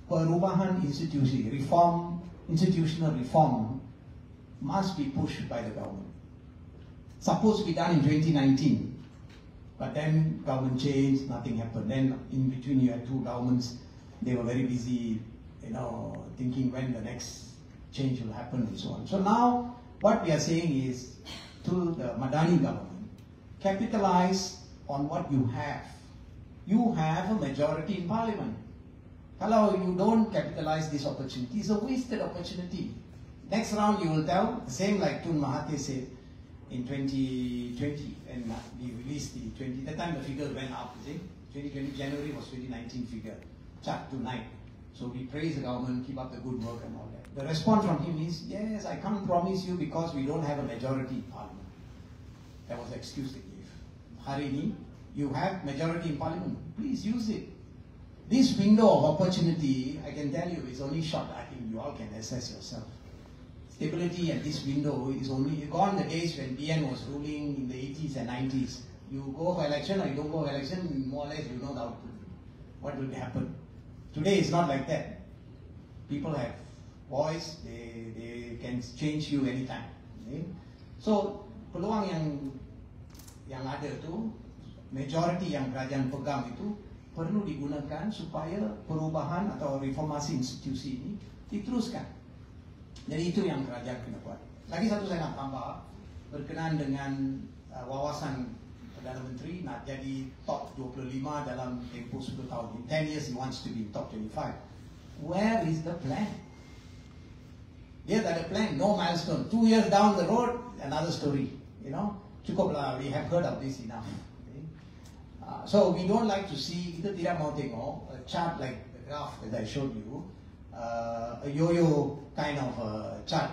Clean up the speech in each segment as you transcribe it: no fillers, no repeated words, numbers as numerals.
perubahan institutional reform must be pushed by the government. Supposed to be done in 2019, but then government changed, nothing happened. Then in between you had two governments, they were very busy, thinking when the next change will happen and so on. So now what we are saying is to the Madani government, capitalize on what you have. You have a majority in parliament. Hello, you don't capitalize this opportunity. It's a wasted opportunity. Next round you will tell, same like Tun Mahathir said in 2020, and we released the 20, that time the figure went up, you see. 2020, January was 2019 figure, chart to 9. So we praise the government, keep up the good work and all that. The response from him is, yes, I can't promise you because we don't have a majority in parliament. That was the excuse they gave. Hari ni, you have majority in parliament, please use it. This window of opportunity, I can tell you, is only short. I think you all can assess yourself. Stability and this window is only gone the days when BN was ruling in the 80s and 90s. You go for election or you don't go for election, more or less you know the output. What will happen? Today it's not like that. People have voice, they can change you anytime. Okay? So, peluang yang ada tu, majority yang kerajaan pegang itu, perlu digunakan supaya perubahan atau reformasi institusi ini diteruskan. Jadi itu yang kerajaan kena buat. Lagi satu saya nak tambah berkenaan dengan wawasan Perdana Menteri nak jadi top 25 dalam tempoh 10 tahun. In 10 years he wants to be top 25. Where is the plan? Dia tak ada plan, no milestone. 2 years down the road, another story. Cukuplah, we have heard of this enough. So we don't like to see, kita tidak mau tengok a chart like the graph that I showed you, a yo-yo kind of chart,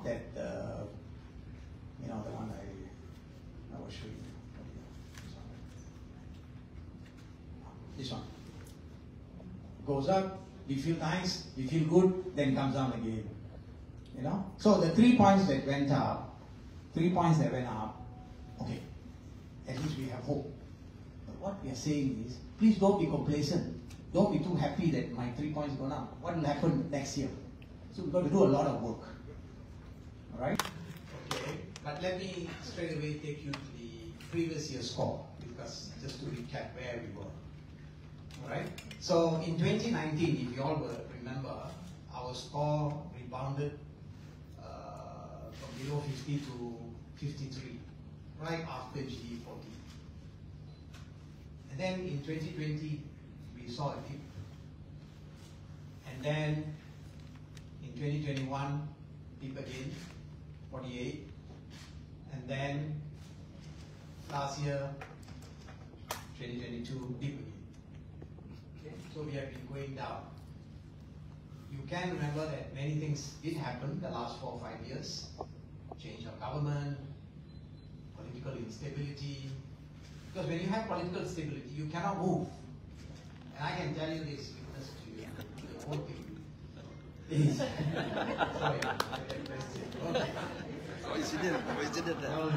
that the one I was showing you. This one goes up, we feel nice, we feel good, then comes down again. So the 3 points that went up, okay, at least we have hope. What we are saying is, please don't be complacent. Don't be too happy that my 3 points gone up. What will happen next year? So we've got to do a lot of work. Alright? Okay, but let me straight away take you to the previous year's score, because just to recap where we were. Alright? So in 2019, if you all will remember, our score rebounded from below 50 to 53, right after GD40. And then in 2020, we saw a dip. And then in 2021, dip again, 48. And then last year, 2022, dip again. Okay? So we have been going down. You can remember that many things did happen the last 4 or 5 years. Change of government, political instability. Because when you have political stability, you cannot move. And I can tell you this, witness to you, the whole thing is... Sorry, okay. Always did it. No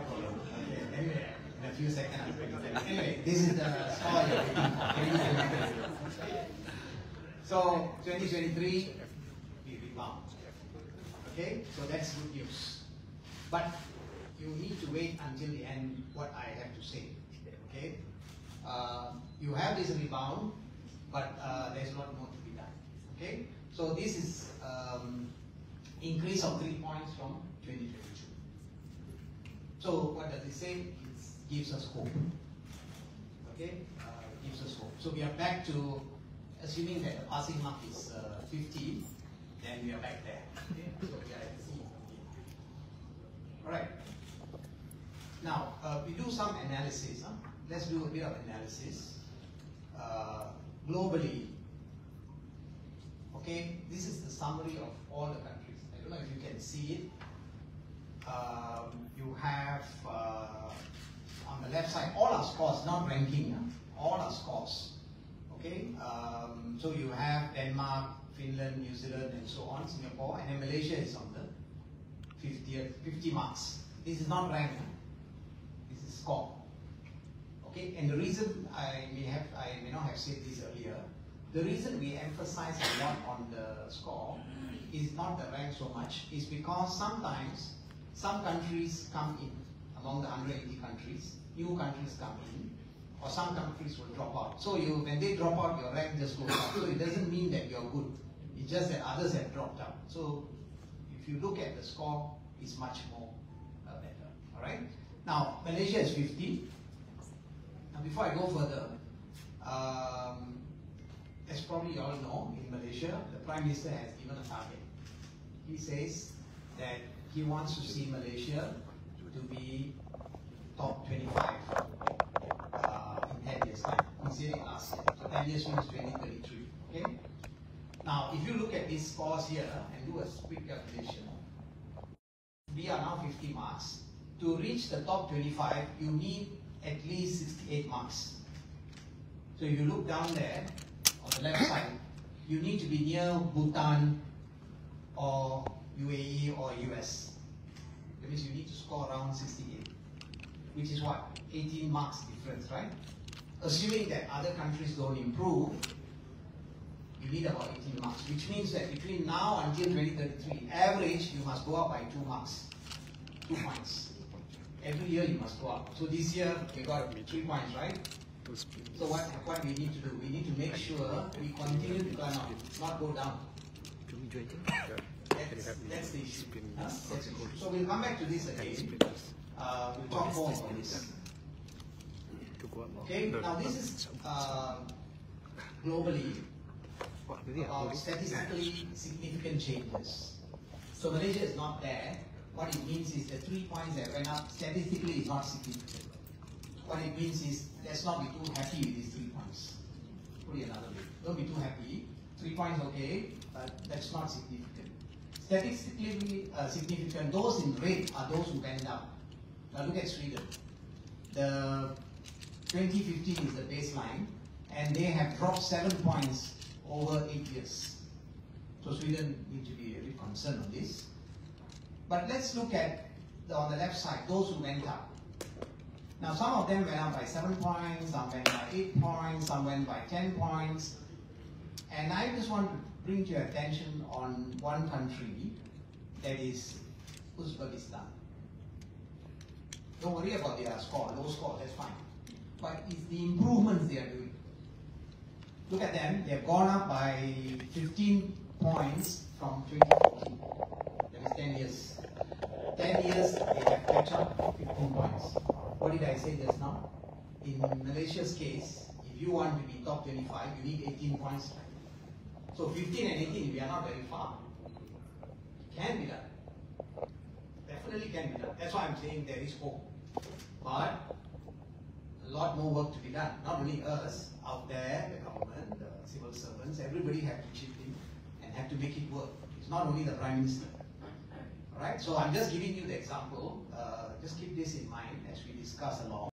problem. Okay, anyway, in a few seconds I'll bring it back. Anyway, this is the score you're reading. So, 2023, we rebound. Okay, so that's good news. But you need to wait until the end what I have to say. Okay, you have this rebound, but there's a lot more to be done. Okay, so this is increase of 3 points from 2022. So what does it say? It gives us hope. Okay, gives us hope. So we are back to, assuming that the passing mark is 50, then we are back there. Okay, so we are at C. All right. Now, we do some analysis. Let's do a bit of analysis. Globally, okay, this is the summary of all the countries. I don't know if you can see it. You have, on the left side, all our scores, not ranking, all our scores. Okay, so you have Denmark, Finland, New Zealand, and so on, Singapore, and then Malaysia is on the 50 marks. This is not ranked. This is score. Okay, and the reason I may not have said this earlier, The reason we emphasize a lot on the score is not the rank so much, is because sometimes some countries come in, among the 180 countries, new countries come in, or some countries will drop out. So when they drop out, your rank just goes up. So it doesn't mean that you're good. It's just that others have dropped out. So if you look at the score, it's much more better. All right. Now Malaysia is 50. Now before I go further, as probably you all know, in Malaysia, the Prime Minister has given a target. He says that he wants to see Malaysia to be top 25 in 10 years' time. He said it last year. So 10 years means 2033. Okay? Now, if you look at these scores here and do a quick calculation, we are now 50 marks. To reach the top 25, you need at least 68 marks. So if you look down there, on the left side, you need to be near Bhutan or UAE or US. That means you need to score around 68, which is what? 18 marks difference, right? Assuming that other countries don't improve, you need about 18 marks, which means that between now until 2033, average, you must go up by 2 marks, 2 points. Every year you must go up. So this year, we got 3 points, right? So what we need to do? We need to make sure we continue to climb up, not go down. That's the issue. That's the issue. So we'll come back to this again. We'll talk more about this. Okay, now this is globally about statistically significant changes. So Malaysia is not there. What it means is the 3 points that went up statistically is not significant. What it means is let's not be too happy with these 3 points. Put it another way. Don't be too happy. 3 points okay, but that's not significant. Statistically significant, those in red are those who went down. Now look at Sweden. The 2015 is the baseline, and they have dropped 7 points over 8 years. So Sweden needs to be a bit concerned on this. But let's look at on the left side, those who went up. Now some of them went up by 7 points, some went by 8 points, some went by 10 points. And I just want to bring to your attention on one country, that is Uzbekistan. Don't worry about their score, low score, that's fine. But it's the improvements they are doing. Look at them, they have gone up by 15 points from 2014. That is 10 years. 10 years, they have catch up 15 points. What did I say just now? In Malaysia's case, if you want to be top 25, you need 18 points. So 15 and 18, we are not very far. Can be done. Definitely can be done. That's why I'm saying there is hope. But a lot more work to be done. Not only us, out there, the government, the civil servants, everybody have to chip in and have to make it work. It's not only the Prime Minister. Alright, so I'm just giving you the example. Just keep this in mind as we discuss along.